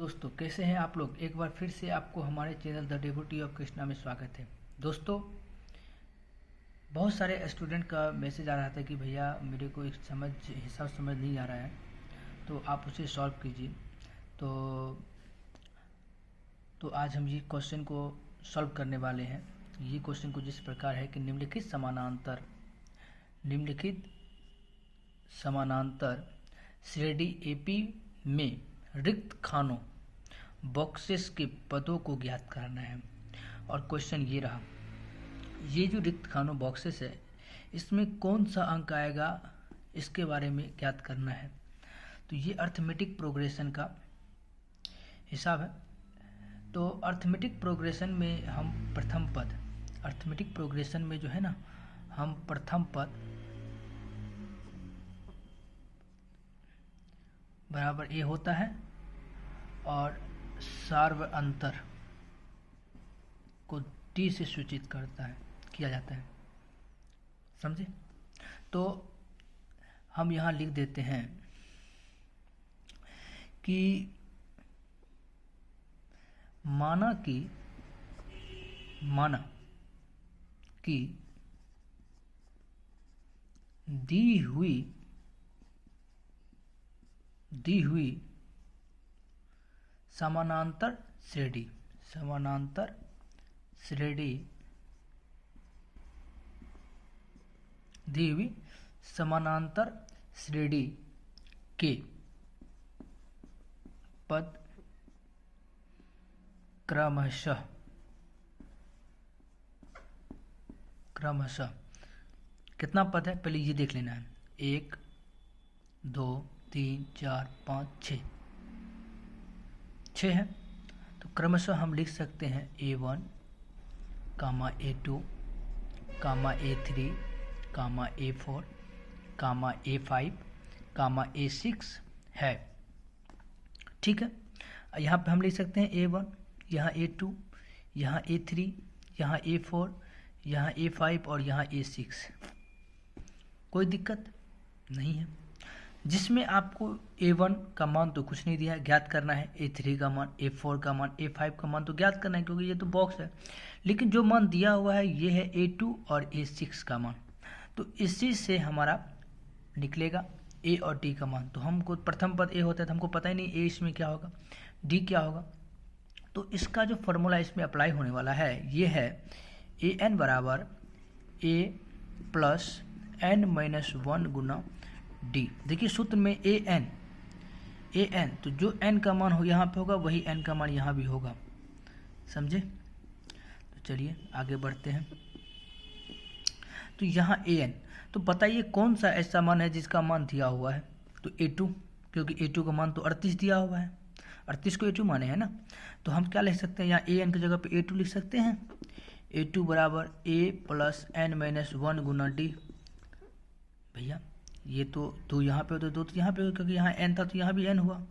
दोस्तों कैसे हैं आप लोग। एक बार फिर से आपको हमारे channel the devotee of Krishna में स्वागत है। दोस्तों बहुत सारे स्टूडेंट का मैसेज आ रहा था कि भैया मेरे को एक हिसाब समझ नहीं आ रहा है, तो आप उसे सॉल्व कीजिए। तो आज हम ये क्वेश्चन को सॉल्व करने वाले हैं। ये क्वेश्चन को जिस प्रकार है कि निम्नलिखित समानांतर श्रेणी एपी में रिक्त खानों बॉक्सेस के पदों को ज्ञात करना है। और क्वेश्चन ये रहा, ये जो रिक्त खानों बॉक्सेस है इसमें कौन सा अंक आएगा इसके बारे में ज्ञात करना है। तो ये अर्थमेटिक प्रोग्रेशन का हिसाब है। तो अर्थमेटिक प्रोग्रेशन में हम प्रथम पद, अर्थमेटिक प्रोग्रेशन में जो है ना, हम प्रथम पद बराबर ए होता है और सार्व अंतर को टी से सूचित किया जाता है। समझे? तो हम यहाँ लिख देते हैं कि माना कि दी हुई समानांतर श्रेणी दी हुई समानांतर श्रेणी के पद क्रमशः कितना पद है पहले ये देख लेना है। 1 2 3 4 5 6 है। तो क्रमशः हम लिख सकते हैं A1, A2, A3, A4, A5, A6 है। ठीक है। यहाँ पे हम लिख सकते हैं A1, यहाँ A2, यहाँ A3, यहाँ A4, यहाँ A5 और यहाँ A6। कोई दिक्कत नहीं है। जिसमें आपको A1 का मान तो कुछ नहीं दिया है, ज्ञात करना है। A3 का मान, A4 का मान, A5 का मान तो ज्ञात करना है क्योंकि ये तो बॉक्स है। लेकिन जो मान दिया हुआ है ये है A2 और A6 का मान। तो इसी से हमारा निकलेगा A और D का मान। तो हमको प्रथम पद A होता है तो हमको पता ही नहीं A इसमें क्या होगा, D क्या होगा। तो इसका जो फॉर्मूला इसमें अप्लाई होने वाला है ये है AN बराबर A plus N-1 Guna D। देखिए सूत्र में AN तो जो N का मान हो यहाँ पे होगा वही N का मान यहाँ भी होगा। समझे? तो चलिए आगे बढ़ते हैं। तो यहाँ AN, तो बताइए कौन सा ऐसा मान है जिसका मान दिया हुआ है। तो A2, क्योंकि A2 का मान तो 38 दिया हुआ है, 38 को A2 माने है ना। तो हम क्या लिख सकते हैं, यहाँ AN की जगह पे A2 लिख सकते हैं। A2 बराबर A plus N-1 Guna D। भैया ये तो 2 यहाँ पे तो 2 तो यहाँ पे, क्योंकि यहाँ N था तो यहाँ भी N हुआ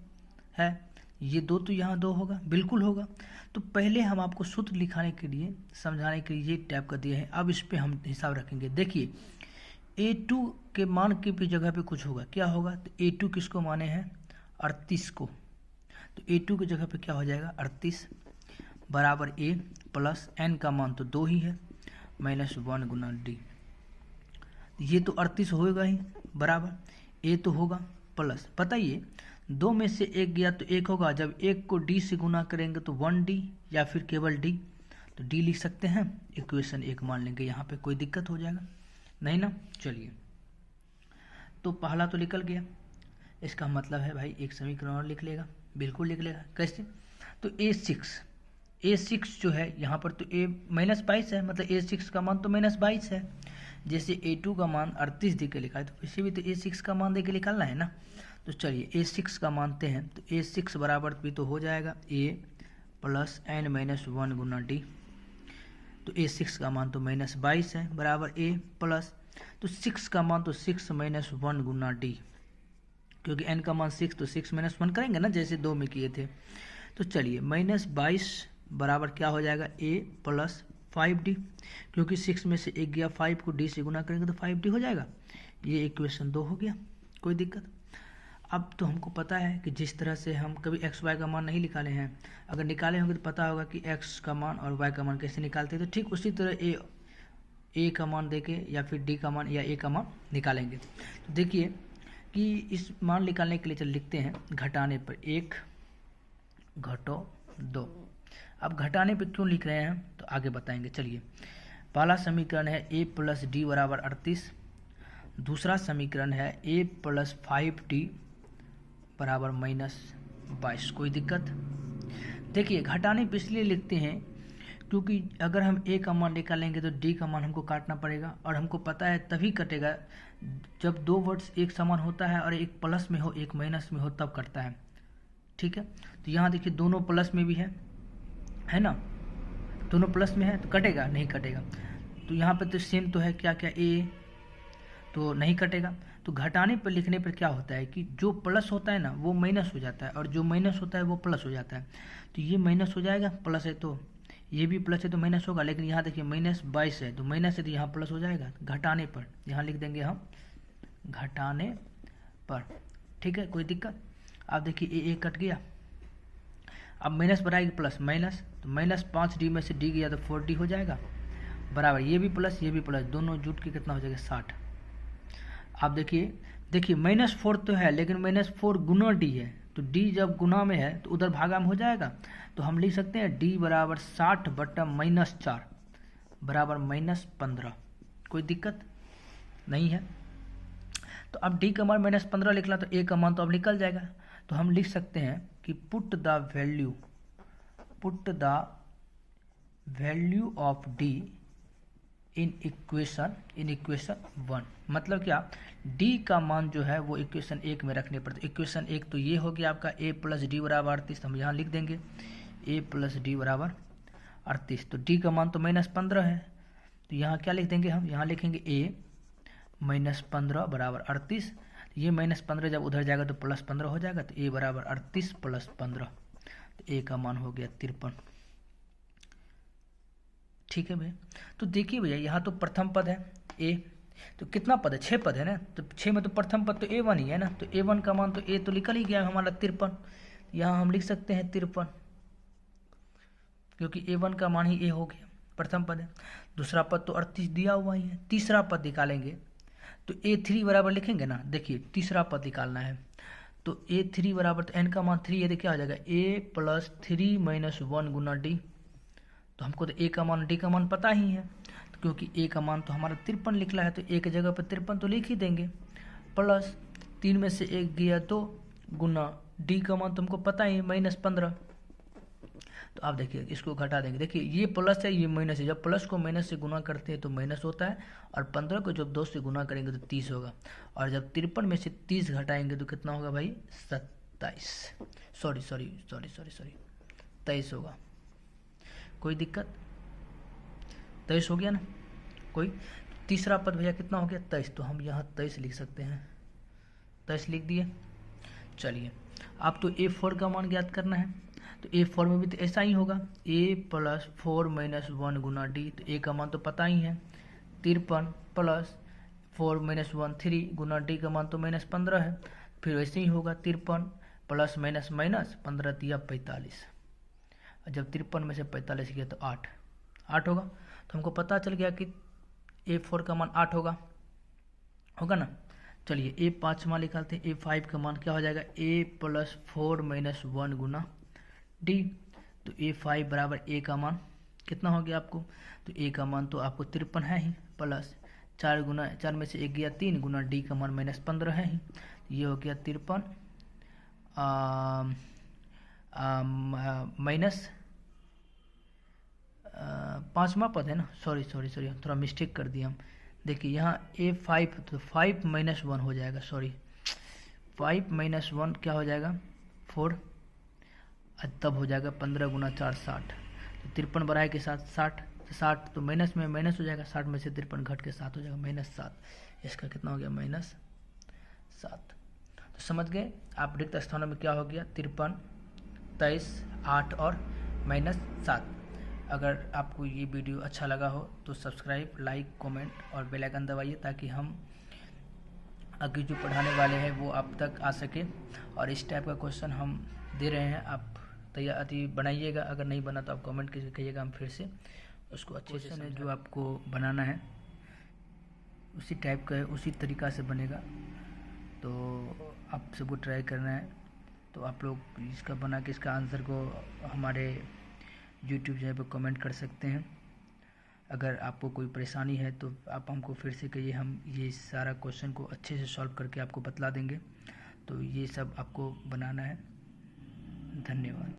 है। ये 2 तो यहाँ 2 होगा, बिल्कुल होगा। तो पहले हम आपको सूत्र लिखाने के लिए, समझाने के लिए ये टाइप का दिया है। अब इस पे हम हिसाब रखेंगे। देखिए A2 के मान की भी जगह पे कुछ होगा, क्या होगा। तो A2 किसको माने हैं, 38 को। तो A2 की जगह पे क्या हो जाएगा, 38 बराबर A प्लस N का मान तो 2 ही है, -1 गुना D। ये तो 38 होगा ही, बराबर A तो होगा प्लस, बताइए 2 में से 1 गया तो 1 होगा। जब 1 को D से गुना करेंगे तो 1D या फिर केवल D। तो D लिख सकते हैं, इक्वेशन 1 मान लेंगे। यहाँ पे कोई दिक्कत हो जाएगा नहीं ना। चलिए तो पहला तो निकल गया। इसका मतलब है भाई एक समीकरण और लिख लेगा, बिल्कुल लिख लेगा। कैसे? तो A6 जो है यहाँ पर तो -22 है, मतलब A6 का मान तो -22 है। जैसे A2 का मान 38 दे के लिखा है तो इसे भी तो A6 का मान दे के निकालना है ना। तो चलिए A6 का मानते हैं। तो A6 बराबर भी तो हो जाएगा A plus N-1 Guna D। तो A6 का मान तो -22 है, बराबर A प्लस, तो 6 का मान तो 6 -1 गुना D, क्योंकि N का मान 6 तो 6 -1 करेंगे ना, जैसे 2 में किए थे। तो चलिए -22 बराबर क्या हो जाएगा, A प्लस 5D, क्योंकि 6 में से 1 गया, 5 को D से गुना करेंगे तो 5D हो जाएगा। ये इक्वेशन 2 हो गया, कोई दिक्कत। अब तो हमको पता है कि जिस तरह से हम कभी एक्स वाई का मान नहीं निकाले हैं, अगर निकाले होंगे तो पता होगा कि एक्स का मान और वाई का मान कैसे निकालते हैं। तो ठीक उसी तरह ए का मान देके या फिर डी का मान या ए का मान निकालेंगे। तो देखिए कि इस मान निकालने के लिए चल लिखते हैं घटाने पर 1 घटो 2। अब घटाने पर क्यों लिख रहे हैं तो आगे बताएंगे। चलिए, पहला समीकरण है a प्लस डी बराबर 38, दूसरा समीकरण है a प्लस 5d बराबर -22। कोई दिक्कत? देखिए, घटाने पर इसलिए लिखते हैं क्योंकि अगर हम a का मान निकालेंगे तो d का मान हमको काटना पड़ेगा, और हमको पता है तभी कटेगा जब दो वर्ड्स एक समान होता है और एक प्लस में हो एक माइनस में हो, तब कटता है। ठीक है, तो यहाँ देखिए दोनों प्लस में भी है ना, दोनों प्लस में है तो कटेगा? नहीं कटेगा। तो यहाँ पे तो सेम तो है, क्या क्या a, तो नहीं कटेगा। तो घटाने पर लिखने पर क्या होता है कि जो प्लस होता है ना वो माइनस हो जाता है, और जो माइनस होता है वो प्लस हो जाता है। तो ये माइनस हो जाएगा, प्लस है तो ये भी प्लस है तो माइनस होगा, लेकिन यहाँ देखिए -22 है तो माइनस है तो यहाँ प्लस हो जाएगा। घटाने पर यहाँ लिख देंगे हम घटाने पर। ठीक है, कोई दिक्कत? अब देखिए a कट गया, अब माइनस बढ़ाएगी प्लस माइनस, तो -5d में से d गया तो 4d हो जाएगा बराबर, ये भी प्लस ये भी प्लस, दोनों जुट के कितना हो जाएगा 60। अब देखिए -4 तो है लेकिन -4 गुना d है, तो d जब गुना में है तो उधर भागा में हो जाएगा। तो हम लिख सकते हैं d बराबर 60 बटा -4 बराबर -15। कोई दिक्कत नहीं है। तो अब d का मान -15 लिखना, तो a का मान तो अब निकल जाएगा। तो हम लिख सकते हैं कि put the value of d in equation 1। मतलब क्या, d का मान जो है वो इक्वेशन 1 में रखने पर, इक्वेशन 1 तो ये हो गया आपका a प्लस डी बराबर 38। हम यहाँ लिख देंगे a प्लस डी बराबर 38। तो d का मान तो -15 है, तो यहाँ क्या लिख देंगे हम, यहाँ लिखेंगे a -15 बराबर 38। ये -15 जब उधर जाएगा तो +15 हो जाएगा, तो a बराबर 38 + 15, तो a का मान हो गया 53। ठीक है भैया। तो देखिए भैया, यहाँ तो प्रथम पद है a, तो कितना पद है, 6 पद है ना, तो 6 में तो प्रथम पद तो a1 ही है ना, तो a1 का मान तो a तो निकल ही गया हमारा 53। यहाँ हम लिख सकते हैं 53, क्योंकि a1 का मान ही a हो गया, प्रथम पद है। दूसरा पद तो 38 दिया हुआ ही है। तीसरा पद निकालेंगे तो a3 बराबर लिखेंगे ना, देखिए तीसरा पद निकालना है, तो a3 बराबर, तो n का मान 3 है, तो क्या हो जाएगा a plus 3 minus 1 Guna d। तो हमको तो a का मान d का मान पता ही है, तो क्योंकि a का मान तो हमारा 53 निकला है, तो a की जगह पर 53 तो लिख ही देंगे, प्लस 3 में से 1 गया तो गुना d का मान तुमको पता ही -15। तो आप देखिए इसको घटा देंगे, देखिए ये प्लस है ये माइनस है, जब प्लस को माइनस से गुना करते हैं तो माइनस होता है, और 15 को जब 2 से गुना करेंगे तो 30 होगा, और जब 53 में से 30 घटाएंगे तो कितना होगा भाई 23 होगा। कोई दिक्कत? 23 हो गया ना कोई। तीसरा पद भैया कितना हो गया 23, तो हम यहाँ 23 लिख सकते हैं, 23 लिख दिए। चलिए, आप तो a4 का मान ज्ञात करना है, तो a4 में भी तो ऐसा ही होगा, a plus 4 minus 1 Guna d, तो a का मान तो पता ही है 53 प्लस 4 माइनस 1 3 गुना d का मान तो -15 है, फिर वैसे ही होगा 53 प्लस माइनस माइनस 15 दिया 45, और जब 53 में से 45 गया तो 8 होगा। तो हमको पता चल गया कि a4 का मान 8 होगा ना। चलिए a5 मान निकालते हैं, a5 का मान क्या हो जाएगा a plus 4 minus 1 Guna d, तो a5 बराबर a का मान कितना हो गया आपको, तो a का मान तो आपको 53 है ही, प्लस 4 में से 1 गया 3 गुना d का मान -15 है ही, ये हो गया 53 माइनस 5वां पद है ना, सॉरी थोड़ा मिस्टेक कर दिया हम। देखिए यहाँ a5 तो 5 माइनस 1 हो जाएगा, 5 माइनस 1 क्या हो जाएगा 4, तब हो जाएगा 15 गुना 4 60, तो 53 बढ़ाए के साथ 60 तो माइनस में माइनस हो जाएगा, 60 में से 53 घट के 7 हो जाएगा -7, इसका कितना हो गया -7। तो समझ गए आप रिक्त स्थानों में क्या हो गया 53, 23, 8 और -7। अगर आपको ये वीडियो अच्छा लगा हो तो सब्सक्राइब, लाइक, कमेंट और बेल आइकन दबाइए, ताकि हम आगे जो पढ़ाने वाले हैं वो आप तक आ सके। और इस टाइप का क्वेश्चन हम दे रहे हैं, आप तैयारी बनाइएगा। अगर नहीं बना तो आप कमेंट करके कहिएगा, हम फिर से उसको अच्छे से समझाएंगे। जो आपको बनाना है उसी टाइप का है, उसी तरीक़ा से बनेगा, तो आप सबको ट्राई करना है। तो आप लोग इसका बना के इसका आंसर को हमारे यूट्यूब चैनल पर कमेंट कर सकते हैं। अगर आपको कोई परेशानी है तो आप हमको फिर से कहिए, हम ये सारा क्वेश्चन को अच्छे से सॉल्व करके आपको बतला देंगे। तो ये सब आपको बनाना है। धन्यवाद।